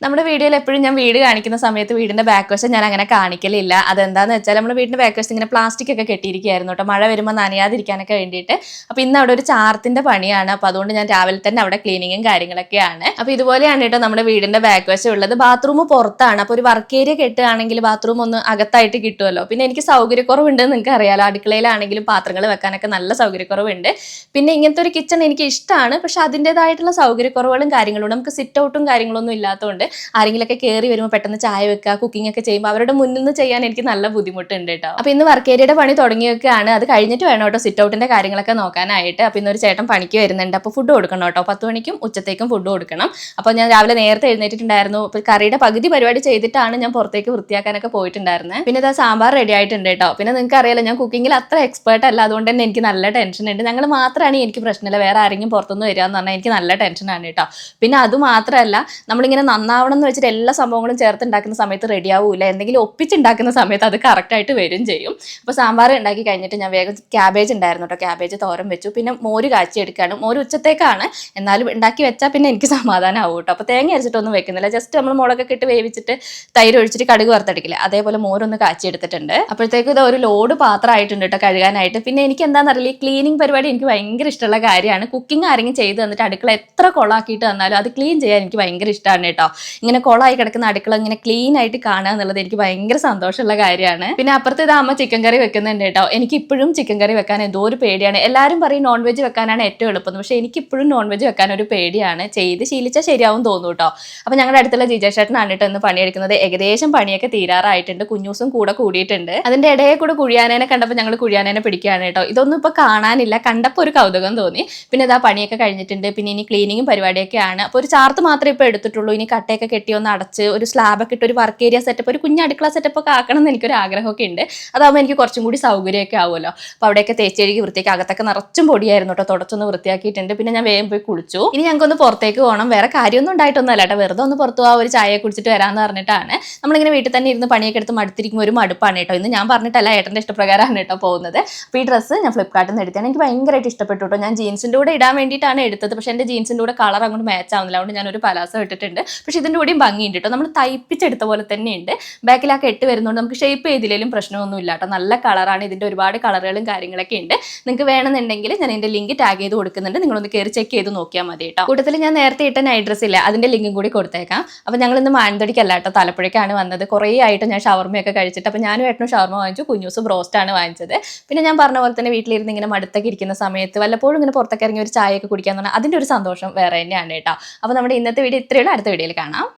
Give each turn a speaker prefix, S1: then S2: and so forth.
S1: നമ്മുടെ വീഡിയോയിൽ എപ്പോഴും ഞാൻ വീട് കാണിക്കുന്ന സമയത്ത് വീടിന്റെ ബാക്ക് വശം ഞാൻ അങ്ങനെ കാണിക്കലില്ല. അതെന്താന്ന് വെച്ചാൽ നമ്മുടെ വീടിന്റെ ബാക്ക് വശത്ത് ഇങ്ങനെ പ്ലാസ്റ്റിക് ഒക്കെ കെട്ടിയിരിക്കുകയായിരുന്നു കേട്ടോ, മഴ വരുമ്പോൾ നനയാതിരിക്കാനൊക്കെ വേണ്ടിയിട്ട്. അപ്പോൾ ഇന്ന് അവിടെ ഒരു ചാർത്തിന്റെ പണിയാണ്. അപ്പോൾ അതുകൊണ്ട് ഞാൻ രാവിലെ തന്നെ അവിടെ ക്ലീനിങ്ങും കാര്യങ്ങളൊക്കെയാണ്. അപ്പോൾ ഇതുപോലെയാണ് കേട്ടോ നമ്മുടെ വീടിന്റെ ബാക്ക് വശം ഉള്ളത്. ബാത്റൂം പുറത്താണ്. അപ്പോൾ ഒരു വർക്ക് ഏരിയ കെട്ടുകയാണെങ്കിൽ ബാത്റൂം ഒന്ന് അകത്തായിട്ട് കിട്ടുമല്ലോ. പിന്നെ എനിക്ക് സൗകര്യക്കുറവുണ്ട്, നിങ്ങൾക്ക് അറിയാലോ, അടുക്കളയിലാണെങ്കിലും പാത്രങ്ങൾ വെക്കാനൊക്കെ നല്ല സൗകര്യക്കുറവുണ്ട്. പിന്നെ ഇങ്ങനത്തെ ഒരു കിച്ചൺ എനിക്ക് ഇഷ്ടമാണ്, പക്ഷെ അതിൻ്റെതായിട്ടുള്ള സൗകര്യക്കുറവുകളും കാര്യങ്ങളും നമുക്ക് സിറ്റ് ഔട്ടും കാര്യങ്ങളൊന്നും ഇല്ലാത്തതുകൊണ്ട് ആരെങ്കിലൊക്കെ കയറി വരുമ്പോൾ പെട്ടെന്ന് ചായ വെക്കുക, കുക്കിംഗ് ഒക്കെ ചെയ്യുമ്പോൾ അവരുടെ മുന്നിൽ നിന്ന് ചെയ്യാൻ എനിക്ക് നല്ല ബുദ്ധിമുട്ടുണ്ട് കേട്ടോ. അപ്പോൾ ഇന്ന് വർക്ക് ഏരിയയുടെ പണി തുടങ്ങി വെക്കുകയാണ്. അത് കഴിഞ്ഞിട്ട് വേണം കേട്ടോ സിറ്റ് ഔട്ടിന്റെ കാര്യങ്ങളൊക്കെ നോക്കാനായിട്ട്. അപ്പോൾ ഇന്നൊരു ചേട്ടൻ പണിക്ക് വരുന്നുണ്ട്. അപ്പോൾ ഫുഡ് കൊടുക്കണം കേട്ടോ, 10 മണിക്കും ഉച്ചത്തേക്കും ഫുഡ് കൊടുക്കണം. അപ്പോൾ ഞാൻ രാവിലെ നേരത്തെ എഴുന്നേറ്റിട്ടുണ്ടായിരുന്നു. അപ്പോൾ കറിയുടെ പകുതി പരിപാടി ചെയ്തിട്ടാണ് ഞാൻ പുറത്തേക്ക് വൃത്തിയാക്കാനൊക്കെ പോയിട്ടുണ്ടായിരുന്നത്. പിന്നെ ഇതാ സാമ്പാർ റെഡി ആയിട്ടുണ്ട് കേട്ടോ. പിന്നെ നിങ്ങൾക്ക് അറിയാലോ, ഞാൻ കുക്കിങ്ങിൽ അത്ര എക്സ്പേർട്ട് അല്ല, അതുകൊണ്ട് തന്നെ എനിക്ക് നല്ല ടെൻഷൻ ഉണ്ട്. ഞങ്ങൾ മാത്രമാണ് എനിക്ക് പ്രശ്നമില്ല, വേറെ ആരെങ്കിലും പുറത്തുനിന്ന് വരിക എന്ന് പറഞ്ഞാൽ എനിക്ക് നല്ല ടെൻഷനാണ് കേട്ടോ. പിന്നെ അത് മാത്രമല്ല, നമ്മളിങ്ങനെ നന്നാവണം എന്ന് വെച്ചിട്ട് എല്ലാ സംഭവങ്ങളും ചേർത്തുണ്ടാക്കുന്ന സമയത്ത് റെഡി ആവൂല, എന്തെങ്കിലും ഒപ്പിച്ചുണ്ടാക്കുന്ന സമയത്ത് അത് കറക്റ്റായിട്ട് വരും ചെയ്യും. അപ്പോൾ സാമ്പാർ ഉണ്ടാക്കി കഴിഞ്ഞിട്ട് ഞാൻ വേഗം ക്യാബേജ് ഉണ്ടായിരുന്നു കേട്ടോ, ക്യാബേജ് തോരൻ വെച്ചു. പിന്നെ മോര് കാച്ചി എടുക്കുകയാണ്. മോര് ഉച്ചത്തേക്കാണ്, എന്നാലും ഉണ്ടാക്കി വെച്ചാൽ പിന്നെ എനിക്ക് സമാധാനം ആവും കേട്ടോ. അപ്പോൾ തേങ്ങ അരച്ചിട്ടൊന്നും വെക്കുന്നില്ല, ജസ്റ്റ് നമ്മൾ മുളകൊക്കെ ഇട്ട് വേവിച്ചിട്ട് തൈര് ഒഴിച്ചിട്ട് കടുക് വറുത്തടിക്കില്ല, അതേപോലെ മോരൊന്ന് കാച്ചി എടുത്തിട്ടുണ്ട്. അപ്പോഴത്തേക്കും ഇത് ഒരു ലോഡ് പാത്രമായിട്ടുണ്ട് കേട്ടോ കഴുകാനായിട്ട്. പിന്നെ എനിക്ക് എന്താണെന്നറിയില്ല, ഈ ക്ലീനിങ് പരിപാടി എനിക്ക് ഭയങ്കര ഇഷ്ടമുള്ള കാര്യമാണ്. കുക്കിംഗ് ആരെങ്കിലും ചെയ്ത് തന്നിട്ട് അടുക്കള എത്ര കൊളാക്കിയിട്ട് തന്നാലും അത് ക്ലീൻ ചെയ്യാൻ എനിക്ക് ഭയങ്കര ഇഷ്ടമാണ് കേട്ടോ. ഇങ്ങനെ കൊളായി കിടക്കുന്ന അടുക്കള ഇങ്ങനെ ക്ലീൻ ആയിട്ട് കാണുക എന്നുള്ളത് എനിക്ക് ഭയങ്കര സന്തോഷമുള്ള കാര്യമാണ്. പിന്നെ അപ്പുറത്ത് ഇത് അമ്മ ചിക്കൻ കറി വെക്കുന്നുണ്ട് കേട്ടോ. എനിക്ക് ഇപ്പോഴും ചിക്കൻ കറി വെക്കാൻ എന്തോ ഒരു പേടിയാണ്. എല്ലാവരും പറയും നോൺ വെജ് വെക്കാനാണ് ഏറ്റവും എളുപ്പം, പക്ഷേ എനിക്കിപ്പോഴും നോൺ വെജ് വെക്കാൻ ഒരു പേടിയാണ്. ചെയ്ത് ശീലിച്ചാൽ ശരിയാവും തോന്നും കേട്ടോ. അപ്പോൾ ഞങ്ങളുടെ അടുത്തുള്ള ജിജേഷേട്ടനാണ് കേട്ടോ ഇന്ന് പണിയെടുക്കുന്നത്. ഏകദേശം പണിയൊക്കെ തീരാറായിട്ടുണ്ട്. കുഞ്ഞൂസും കൂടെ കൂടിയിട്ടുണ്ട്. അതിന്റെ ഇടയിൽ കൂടെ കുഴിയാനേനെ കണ്ടപ്പോൾ ഞങ്ങൾ കുഴിയാനേനെ പിടിക്കുകയാണ് കേട്ടോ. ഇതൊന്നും ഇപ്പോൾ കാണാനില്ല, കണ്ടപ്പോൾ ഒരു കൗതുകം തോന്നി. പിന്നെ ഇതാ പണിയൊക്കെ കഴിഞ്ഞിട്ടുണ്ട്. പിന്നെ ഇനി ക്ലീനിങ്ങും പരിപാടിയൊക്കെയാണ്. അപ്പോൾ ഒരു ചാർത്ത് മാത്രമേ ഇപ്പോൾ എടുത്തിട്ടുള്ളൂ. ഇനി കട്ടയൊക്കെ കെട്ടി ഒന്ന് അടച്ച് ഒരു സ്ലാബൊക്കെ ഇട്ട് ഒരു വർക്ക് ഏരിയ സെറ്റപ്പ്, ഒരു കുഞ്ഞ് അടുക്കള സെറ്റപ്പ് ഒക്കെ ആക്കണം എന്ന് എനിക്കൊരു ആഗ്രഹമൊക്കെ ഉണ്ട്. അതാകുമ്പോൾ എനിക്ക് കുറച്ചും കൂടി സൗകര്യമൊക്കെ ആവുമല്ലോ. അപ്പോൾ അവിടെയൊക്കെ തേച്ചെഴുകി വൃത്തിയാക്കി, അകത്തൊക്കെ നിറച്ചും പൊടിയായിരുന്നു കേട്ടോ, തുടച്ചൊന്ന് വൃത്തിയാക്കിയിട്ടുണ്ട്. പിന്നെ ഞാൻ വേഗം പോയി കുളിച്ചു. ഇനി ഞങ്ങൾക്കൊന്ന് പുറത്തേക്ക് പോകണം. വേറെ കാര്യമൊന്നും ഉണ്ടായിട്ടൊന്നും അല്ല കേട്ടോ, വെറുതെ ഒന്ന് പുറത്തു പോകാൻ, ഒരു ചായ കുടിച്ചിട്ട് വരാമെന്ന് പറഞ്ഞിട്ടാണ്. നമ്മളിങ്ങനെ വീട്ടിൽ തന്നെ ഇരുന്ന് പണിയൊക്കെ എടുത്ത് മടുത്തിരിക്കുമ്പോൾ ഒരു മടുപ്പാണ് കേട്ടോ. ഇന്ന് ഞാൻ പറഞ്ഞിട്ടല്ല, ഏട്ടൻ്റെ ഇഷ്ടപ്രകാരമാണ് കേട്ടോ പോകുന്നത്. അപ്പോൾ ഈ ഡ്രസ്സ് ഞാൻ ഫ്ലിപ്കാർട്ടിൽ നിന്ന് എടുത്താണ്. എനിക്ക് ഭയങ്കരമായിട്ട് ഇഷ്ടപ്പെട്ടു കേട്ടോ. ഞാൻ ജീൻസിൻ്റെ കൂടെ ഇടാൻ വേണ്ടിയിട്ടാണ് എടുത്തത്, പക്ഷേ എൻ്റെ ജീൻസിൻ്റെ കൂടെ കളർ അങ്ങോട്ട് മാച്ച് ആവുന്നില്ല. അതുകൊണ്ട് ഞാനൊരു പലാസോ ഇട്ടിട്ടുണ്ട്. പക്ഷേ ഇതിൻ്റെ കൂടെയും ഭംഗിയുണ്ട് കേട്ടോ, നമ്മൾ തയ്പ്പിച്ചെടുത്ത പോലെ തന്നെയുണ്ട്. ബാക്കിൽ ആ കെട്ട് വരുന്നതുകൊണ്ട് നമുക്ക് ഷേപ്പ് ചെയ്തില്ലെങ്കിലും പ്രശ്നമൊന്നും ഇല്ല കേട്ടോ. നല്ല കളറാണ്. ഇതിൻ്റെ ഒരുപാട് കളറുകളും കാര്യങ്ങളൊക്കെ ഉണ്ട്. നിങ്ങൾക്ക് വേണമെന്നുണ്ടെങ്കിൽ ഞാൻ ഇതിൻ്റെ ലിങ്ക് ടാഗ് ചെയ്ത് കൊടുക്കുന്നുണ്ട്, നിങ്ങളൊന്ന് കയറി ചെക്ക് ചെയ്ത് നോക്കിയാൽ മതി കേട്ടോ. കൂട്ടത്തിൽ ഞാൻ നേരത്തെ ഇട്ട നൈറ്റ് ഡ്രസ്സ് ഇല്ല, അതിൻ്റെ ലിങ്കും കൂടി കൊടുത്തേക്കാം. അപ്പോൾ ഞങ്ങൾ ഇന്ന് മാനന്തവാടിക്കല്ല കേട്ടോ, തലപ്പുഴയ്ക്കാണ് വന്നത്. കുറേ ആയിട്ട് ഞാൻ ഷവർമയൊക്കെ കഴിച്ചിട്ട്, അപ്പോൾ ഞാനും ഏട്ടനും ഷവർമ വാങ്ങിച്ചു, കുഞ്ഞൂസ് ബ്രോസ്റ്റാണ് വാങ്ങിച്ചത്. പിന്നെ ഞാൻ പറഞ്ഞ പോലെ തന്നെ വീട്ടിലിരുന്ന് ഇങ്ങനെ മടുത്തൊക്കെ ഇരിക്കുന്ന സമയത്ത് വല്ലപ്പോഴും ഇങ്ങനെ പുറത്തൊക്കെ ഇറങ്ങി ഒരു ചായയൊക്കെ കുടിക്കാന്ന് പറഞ്ഞാൽ അതിൻ്റെ ഒരു സന്തോഷം വേറെ തന്നെയാണ് കേട്ടോ. അപ്പോൾ നമ്മുടെ ഇന്നത്തെ വീഡിയോ ഇത്രയുള്ള, അടുത്ത വീഡിയോയിൽ കാണാം.